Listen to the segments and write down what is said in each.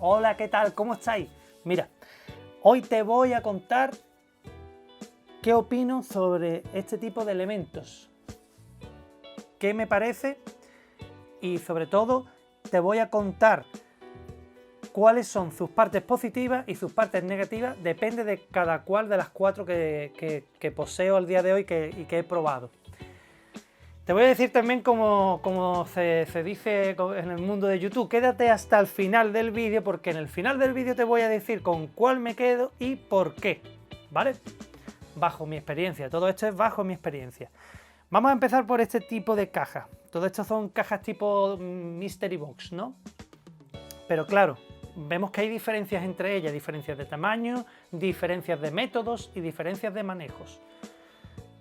Hola, ¿qué tal? ¿Cómo estáis? Mira, hoy te voy a contar qué opino sobre este tipo de elementos, qué me parece y sobre todo te voy a contar cuáles son sus partes positivas y sus partes negativas, depende de cada cual de las cuatro que poseo al día de hoy y que he probado. Te voy a decir también como se dice en el mundo de YouTube, quédate hasta el final del vídeo porque en el final del vídeo te voy a decir con cuál me quedo y por qué, ¿vale? Bajo mi experiencia, todo esto es bajo mi experiencia. Vamos a empezar por este tipo de cajas. Todo esto son cajas tipo Mystery Box, ¿no? Pero claro, vemos que hay diferencias entre ellas, diferencias de tamaño, diferencias de métodos y diferencias de manejos.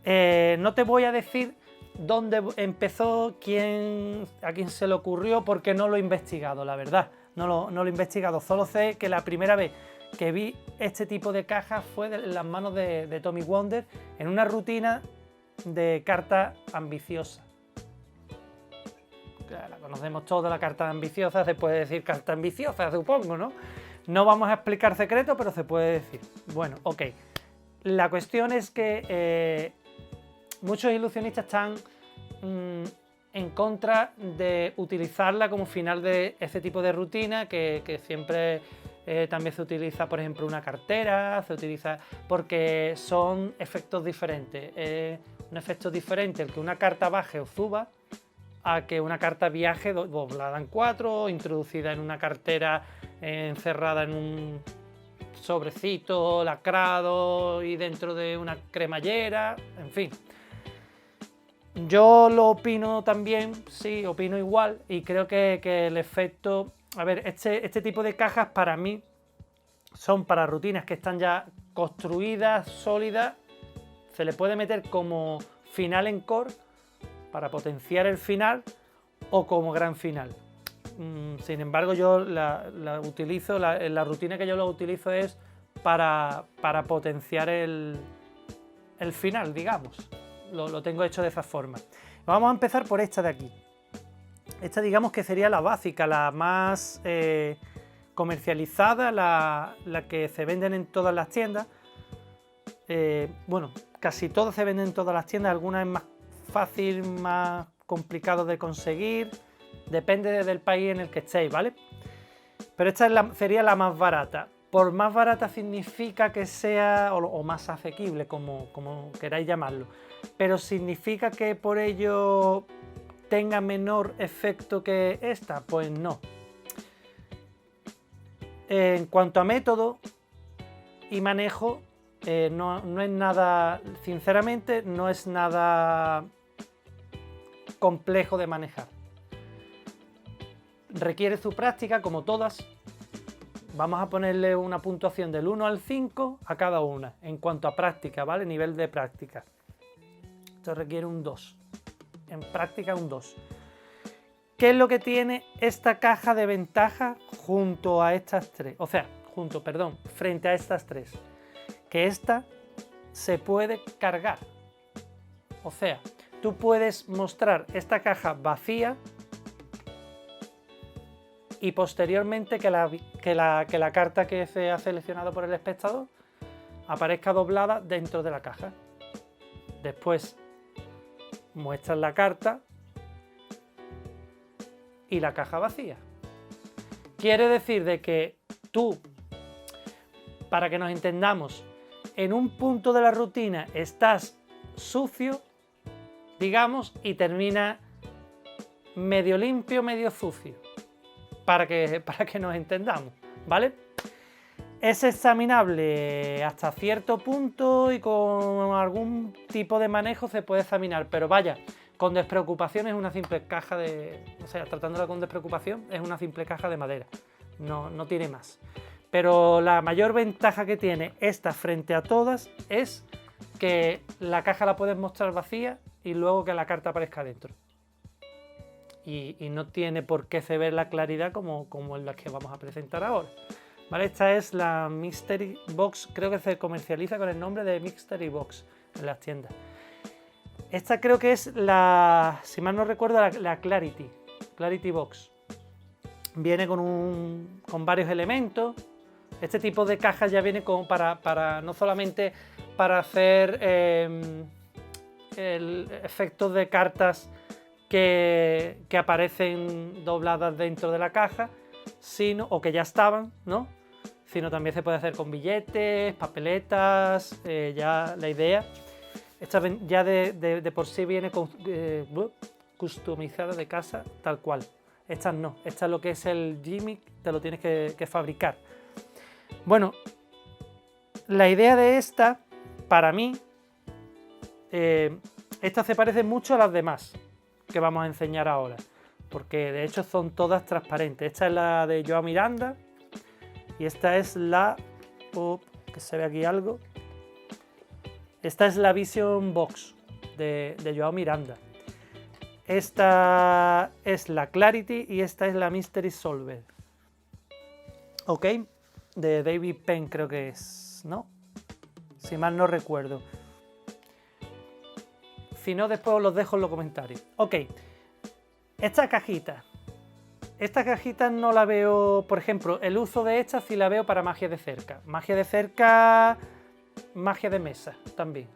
No te voy a decir dónde empezó, a quién se le ocurrió, porque no lo he investigado, la verdad. No lo he investigado, solo sé que la primera vez que vi este tipo de cajas fue en las manos de Tommy Wonder en una rutina de carta ambiciosa. La conocemos toda la carta ambiciosa, se puede decir carta ambiciosa, supongo, ¿no? No vamos a explicar secretos, pero se puede decir. Bueno, ok. La cuestión es que muchos ilusionistas están en contra de utilizarla como final de ese tipo de rutina que siempre también se utiliza, por ejemplo, una cartera, se utiliza porque son efectos diferentes. Un efecto diferente el que una carta baje o suba a que una carta viaje doblada en cuatro, introducida en una cartera encerrada en un sobrecito lacrado y dentro de una cremallera, en fin. Yo lo opino también, sí, opino igual y creo que el efecto... A ver, este tipo de cajas para mí son para rutinas que están ya construidas, sólidas, se le puede meter como final en core para potenciar el final o como gran final. Sin embargo, yo la utilizo, la rutina que yo lo utilizo es para potenciar el final, digamos. Lo tengo hecho de esa forma. Vamos a empezar por esta de aquí. Esta digamos que sería la básica, la más comercializada, la que se venden en todas las tiendas. Bueno, casi todas se venden en todas las tiendas, algunas es más fácil, más complicado de conseguir, depende del país en el que estéis, ¿vale? Pero esta sería la más barata. Por más barata significa que sea, o más asequible, como queráis llamarlo, pero significa que por ello tenga menor efecto que esta, pues no. En cuanto a método y manejo, no es nada, sinceramente, no es nada complejo de manejar. Requiere su práctica, como todas. Vamos a ponerle una puntuación del 1 al 5 a cada una, en cuanto a práctica, ¿vale? Nivel de práctica. Esto requiere un 2. En práctica un 2. ¿Qué es lo que tiene esta caja de ventaja junto a estas tres? O sea, frente a estas tres. Que esta se puede cargar. O sea, tú puedes mostrar esta caja vacía y posteriormente que la carta que se ha seleccionado por el espectador aparezca doblada dentro de la caja. Después muestras la carta y la caja vacía. Quiere decir de que tú, para que nos entendamos, en un punto de la rutina estás sucio, digamos, y termina medio limpio, medio sucio. Para que nos entendamos, ¿vale? Es examinable hasta cierto punto y con algún tipo de manejo se puede examinar, pero vaya, con despreocupación es una simple caja de... O sea, tratándola con despreocupación es una simple caja de madera, no tiene más. Pero la mayor ventaja que tiene esta frente a todas es que la caja la puedes mostrar vacía y luego que la carta aparezca dentro. Y no tiene por qué se ver la claridad como en las que vamos a presentar ahora. ¿Vale? Esta es la Mystery Box, creo que se comercializa con el nombre de Mystery Box en las tiendas. Esta creo que es la, si mal no recuerdo, la Clarity Box. viene con varios elementos. Este tipo de cajas ya viene como para no solamente para hacer el efecto de cartas que aparecen dobladas dentro de la caja, sino, o que ya estaban, ¿no? Sino también se puede hacer con billetes, papeletas, ya la idea. Esta ya de por sí viene customizada de casa tal cual. Estas no, esta es lo que es el gimmick, te lo tienes que fabricar. Bueno, la idea de esta, para mí, esta se parece mucho a las demás que vamos a enseñar ahora, porque de hecho son todas transparentes. Esta es la de Joao Miranda y esta es la... que se ve aquí algo. Esta es la Vision Box de Joao Miranda. Esta es la Clarity y esta es la Mystery Solver. Ok, de David Penn creo que es, ¿no? Si mal no recuerdo. Si no, después os los dejo en los comentarios. Ok, esta cajita no la veo, por ejemplo, el uso de esta sí la veo para magia de cerca. Magia de cerca, magia de mesa también.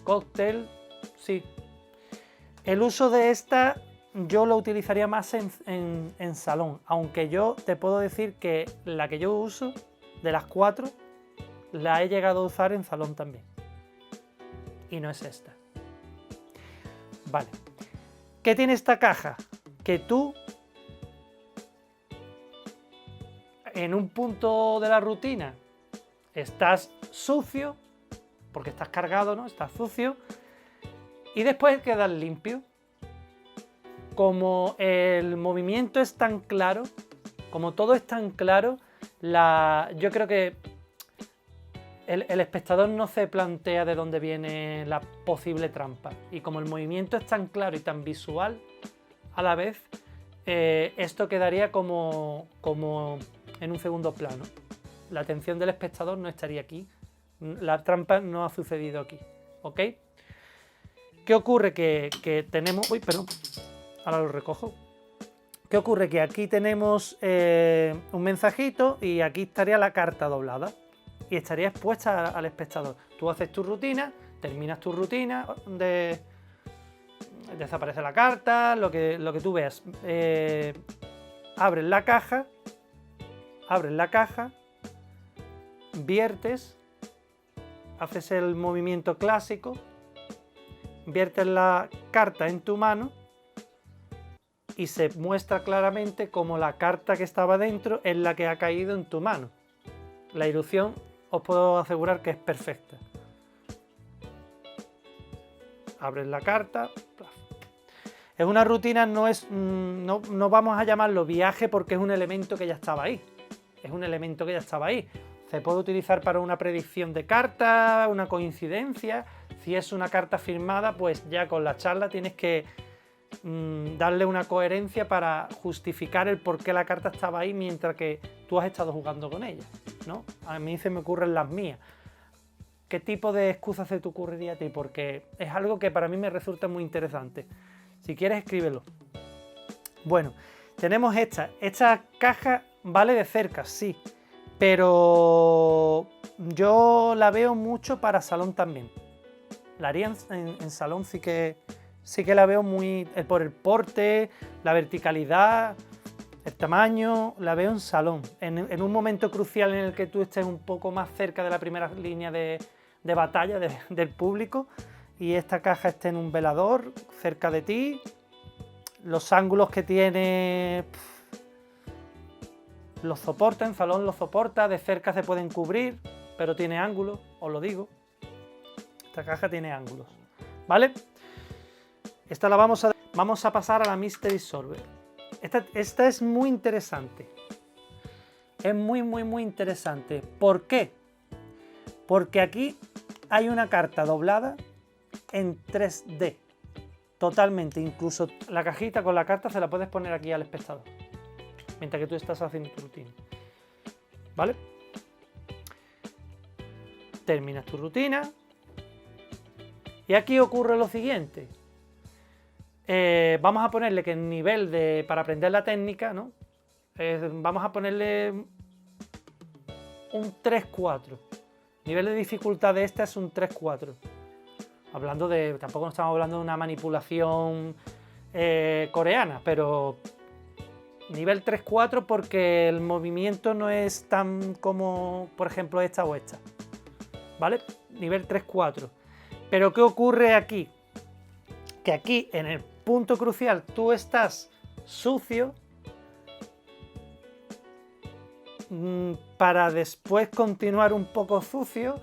Cóctel, sí. El uso de esta yo lo utilizaría más en salón, aunque yo te puedo decir que la que yo uso, de las 4, la he llegado a usar en salón también. Y no es esta. Vale. ¿Qué tiene esta caja? Que tú, en un punto de la rutina, estás sucio, porque estás cargado, ¿no? Estás sucio, y después quedas limpio. Como el movimiento es tan claro, como todo es tan claro, yo creo que el espectador no se plantea de dónde viene la posible trampa. Y como el movimiento es tan claro y tan visual a la vez, esto quedaría como en un segundo plano. La atención del espectador no estaría aquí. La trampa no ha sucedido aquí. ¿Ok? ¿Qué ocurre? Que tenemos... Uy, perdón. Ahora lo recojo. ¿Qué ocurre? Que aquí tenemos un mensajito y aquí estaría la carta doblada. Y estaría expuesta al espectador. Tú haces tu rutina, terminas tu rutina, desaparece la carta, lo que tú veas. Abres la caja, viertes, haces el movimiento clásico, viertes la carta en tu mano y se muestra claramente como la carta que estaba dentro es la que ha caído en tu mano. La ilusión os puedo asegurar que es perfecta. Abres la carta. Es una rutina, no vamos a llamarlo viaje porque es un elemento que ya estaba ahí. Es un elemento que ya estaba ahí. Se puede utilizar para una predicción de carta, una coincidencia. Si es una carta firmada, pues ya con la charla tienes que darle una coherencia para justificar el por qué la carta estaba ahí mientras que tú has estado jugando con ella, ¿no? A mí se me ocurren las mías. ¿Qué tipo de excusas se te ocurriría a ti? Porque es algo que para mí me resulta muy interesante. Si quieres, escríbelo. Bueno, tenemos esta. Esta caja vale de cerca, sí, pero yo la veo mucho para salón también. La haría en salón, sí que la veo muy... por el porte, la verticalidad, el tamaño, la veo en salón. En un momento crucial en el que tú estés un poco más cerca de la primera línea de batalla del público y esta caja esté en un velador cerca de ti, los ángulos que tiene los soporta, en salón los soporta, de cerca se pueden cubrir, pero tiene ángulos, os lo digo. Esta caja tiene ángulos, ¿vale? Esta la vamos a pasar a la Mystery Solver. Esta es muy interesante. Es muy interesante. ¿Por qué? Porque aquí hay una carta doblada en 3D. Totalmente. Incluso la cajita con la carta se la puedes poner aquí al espectador. Mientras que tú estás haciendo tu rutina. ¿Vale? Terminas tu rutina. Y aquí ocurre lo siguiente. Vamos a ponerle que el nivel para aprender la técnica, ¿no? Vamos a ponerle un 3-4. Nivel de dificultad de esta es un 3-4. Hablando de... Tampoco estamos hablando de una manipulación coreana, pero nivel 3-4 porque el movimiento no es tan como, por ejemplo, esta o esta. ¿Vale? Nivel 3-4. Pero ¿qué ocurre aquí? Que aquí, en el punto crucial, tú estás sucio para después continuar un poco sucio.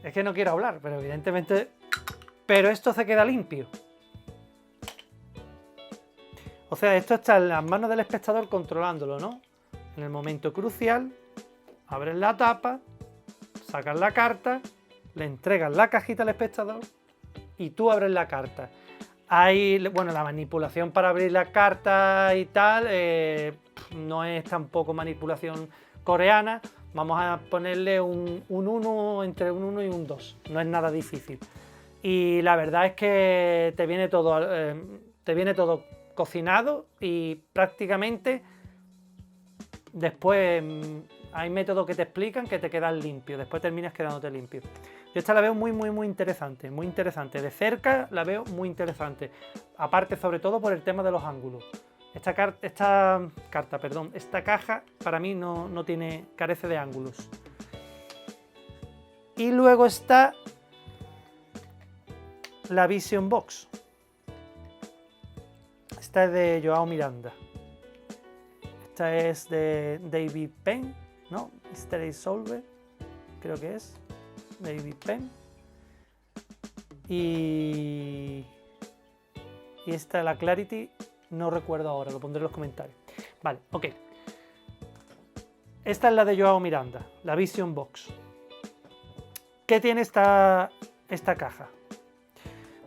Es que no quiero hablar, pero evidentemente... Pero esto se queda limpio. O sea, esto está en las manos del espectador controlándolo, ¿no? En el momento crucial, abres la tapa, sacas la carta, le entregas la cajita al espectador y tú abres la carta. Hay, bueno, la manipulación para abrir la carta y tal, no es tampoco manipulación coreana. Vamos a ponerle un 1, entre un 1 y un 2. No es nada difícil. Y la verdad es que te viene todo cocinado y prácticamente después hay métodos que te explican que te quedas limpio. Después terminas quedándote limpio. Yo esta la veo muy interesante, muy interesante. De cerca la veo muy interesante. Aparte, sobre todo, por el tema de los ángulos. Esta caja para mí carece de ángulos. Y luego está la Vision Box. Esta es de Joao Miranda. Esta es de David Penn, ¿no? Mystery Solver, creo que es. David Penn. Y esta, la Clarity, no recuerdo ahora, lo pondré en los comentarios. Vale, ok. Esta es la de Joao Miranda, la Vision Box. ¿Qué tiene esta caja?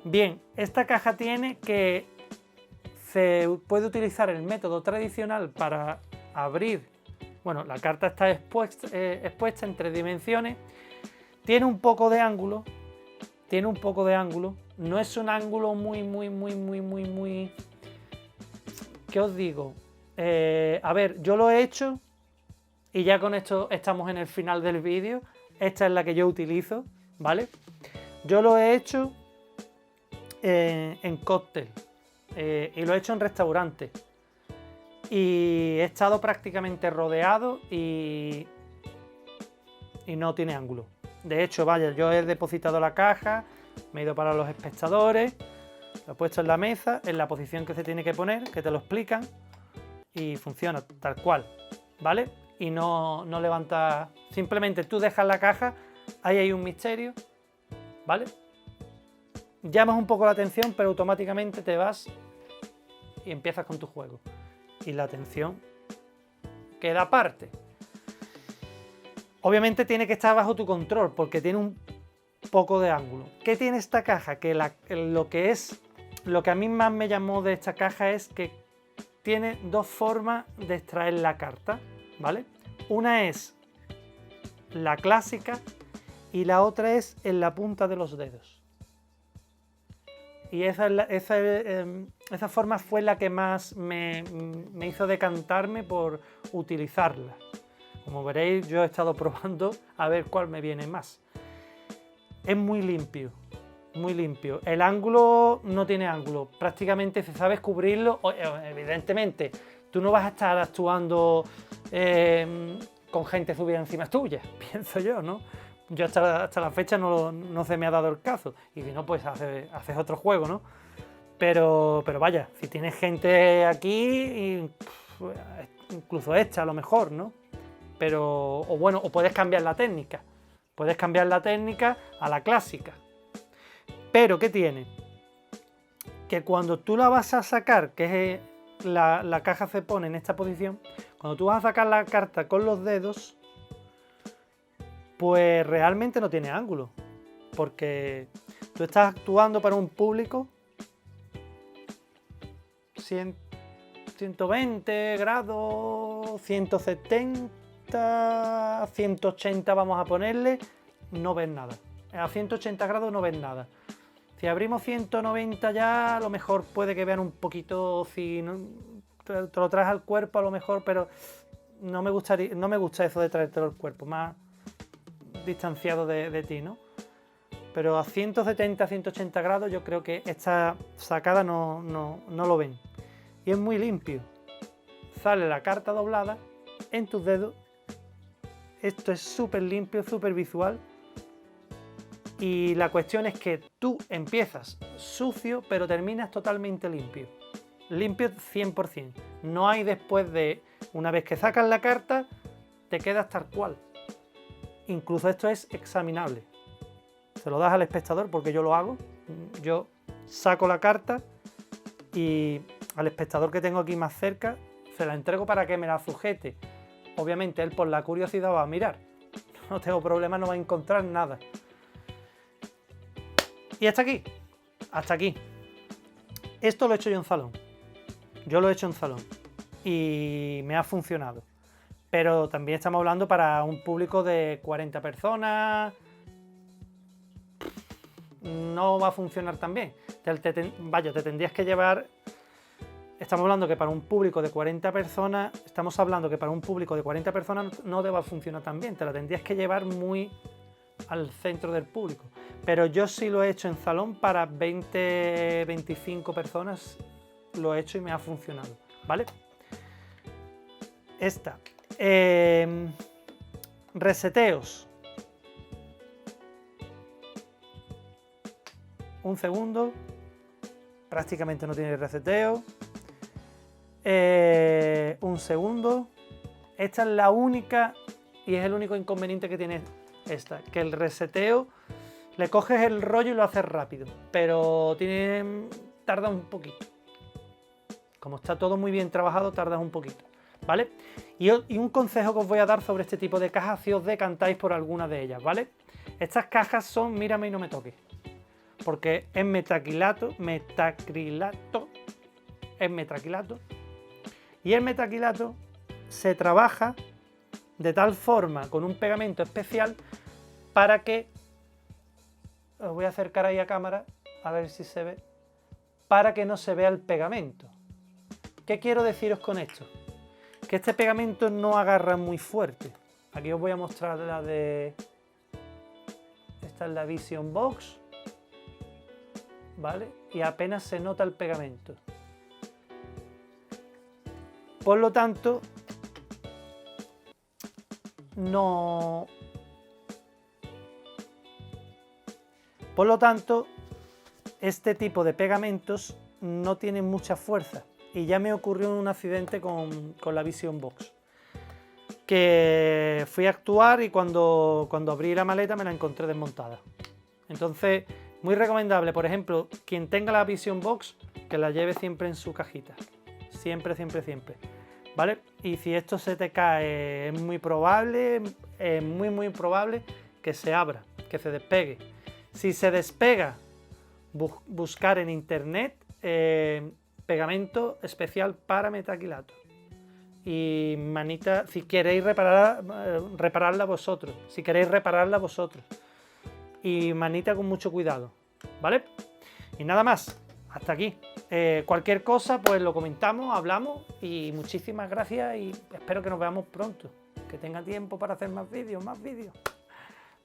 Bien, esta caja tiene que se puede utilizar el método tradicional para abrir. Bueno, la carta está expuesta en 3 dimensiones. Tiene un poco de ángulo. No es un ángulo muy... ¿Qué os digo? A ver, yo lo he hecho y ya con esto estamos en el final del vídeo. Esta es la que yo utilizo, ¿vale? Yo lo he hecho en cóctel y lo he hecho en restaurante. Y he estado prácticamente rodeado y no tiene ángulo. De hecho, vaya, yo he depositado la caja, me he ido para los espectadores, lo he puesto en la mesa, en la posición que se tiene que poner, que te lo explican, y funciona tal cual, ¿vale? Y no levanta, simplemente tú dejas la caja, ahí hay un misterio, ¿vale? Llamas un poco la atención, pero automáticamente te vas y empiezas con tu juego. Y la atención queda aparte. Obviamente tiene que estar bajo tu control porque tiene un poco de ángulo. ¿Qué tiene esta caja? Que lo que a mí más me llamó de esta caja es que tiene 2 formas de extraer la carta, ¿vale? Una es la clásica y la otra es en la punta de los dedos. Y esa forma fue la que más me hizo decantarme por utilizarla. Como veréis, yo he estado probando a ver cuál me viene más. Es muy limpio, muy limpio. El ángulo no tiene ángulo, prácticamente si sabes cubrirlo, evidentemente tú no vas a estar actuando con gente subida encima tuya, pienso yo, ¿no? Yo hasta la fecha no se me ha dado el caso, y si no, pues haces otro juego, ¿no? Pero vaya, si tienes gente aquí, incluso esta a lo mejor, ¿no? O puedes cambiar la técnica. Puedes cambiar la técnica a la clásica. Pero, ¿qué tiene? Que cuando tú la vas a sacar, que es la caja se pone en esta posición, cuando tú vas a sacar la carta con los dedos, pues realmente no tiene ángulo. Porque tú estás actuando para un público 120 grados, 170... 180 vamos a ponerle, no ves nada. A 180 grados no ves nada. Si abrimos 190 ya, a lo mejor puede que vean un poquito, te lo traes al cuerpo a lo mejor, pero no me gusta eso de traértelo al cuerpo, más distanciado de ti, ¿no? Pero a 170, 180 grados yo creo que esta sacada no lo ven. Y es muy limpio. Sale la carta doblada en tus dedos. Esto es súper limpio, súper visual. Y la cuestión es que tú empiezas sucio, pero terminas totalmente limpio. Limpio 100%. No hay después de... Una vez que sacas la carta, te quedas tal cual. Incluso esto es examinable. Se lo das al espectador, porque yo lo hago. Yo saco la carta y al espectador que tengo aquí más cerca se la entrego para que me la sujete. Obviamente él por la curiosidad va a mirar. No tengo problema, no va a encontrar nada. Y hasta aquí. Hasta aquí. Esto lo he hecho yo en salón. Yo lo he hecho en salón. Y me ha funcionado. Pero también estamos hablando para un público de 40 personas. No va a funcionar tan bien. Vaya, te tendrías que llevar... Estamos hablando que para un público de 40 personas, estamos hablando que para un público de 40 personas no te va a funcionar tan bien. Te la tendrías que llevar muy al centro del público. Pero yo sí lo he hecho en salón para 20, 25 personas. Lo he hecho y me ha funcionado, ¿vale? Esta. Reseteos. Un segundo. Prácticamente no tiene reseteo. Un segundo. Esta es la única y es el único inconveniente que tiene esta, que el reseteo le coges el rollo y lo haces rápido, pero tarda un poquito. Como está todo muy bien trabajado, tardas un poquito, ¿vale? Y un consejo que os voy a dar sobre este tipo de cajas si os decantáis por alguna de ellas, ¿vale? Estas cajas son mírame y no me toques, porque es metacrilato, es metacrilato. Y el metacrilato se trabaja de tal forma con un pegamento especial para que, os voy a acercar ahí a cámara a ver si se ve, para que no se vea el pegamento. ¿Qué quiero deciros con esto? Que este pegamento no agarra muy fuerte. Aquí os voy a mostrar la de... Esta es la Vision Box, ¿vale? Y apenas se nota el pegamento. Por lo tanto, este tipo de pegamentos no tienen mucha fuerza. Y ya me ocurrió un accidente con la Vision Box. Que fui a actuar y cuando abrí la maleta me la encontré desmontada. Entonces, muy recomendable, por ejemplo, quien tenga la Vision Box, que la lleve siempre en su cajita. Siempre, siempre, siempre. ¿Vale? Y si esto se te cae, es muy probable, muy probable que se abra, que se despegue. Si se despega, buscar en internet pegamento especial para metacrilato. Y manita, si queréis repararla vosotros, y manita con mucho cuidado, ¿vale? Y nada más, hasta aquí. Cualquier cosa, pues lo comentamos, hablamos y muchísimas gracias y espero que nos veamos pronto. Que tenga tiempo para hacer más vídeos,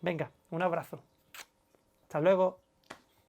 Venga, un abrazo. Hasta luego.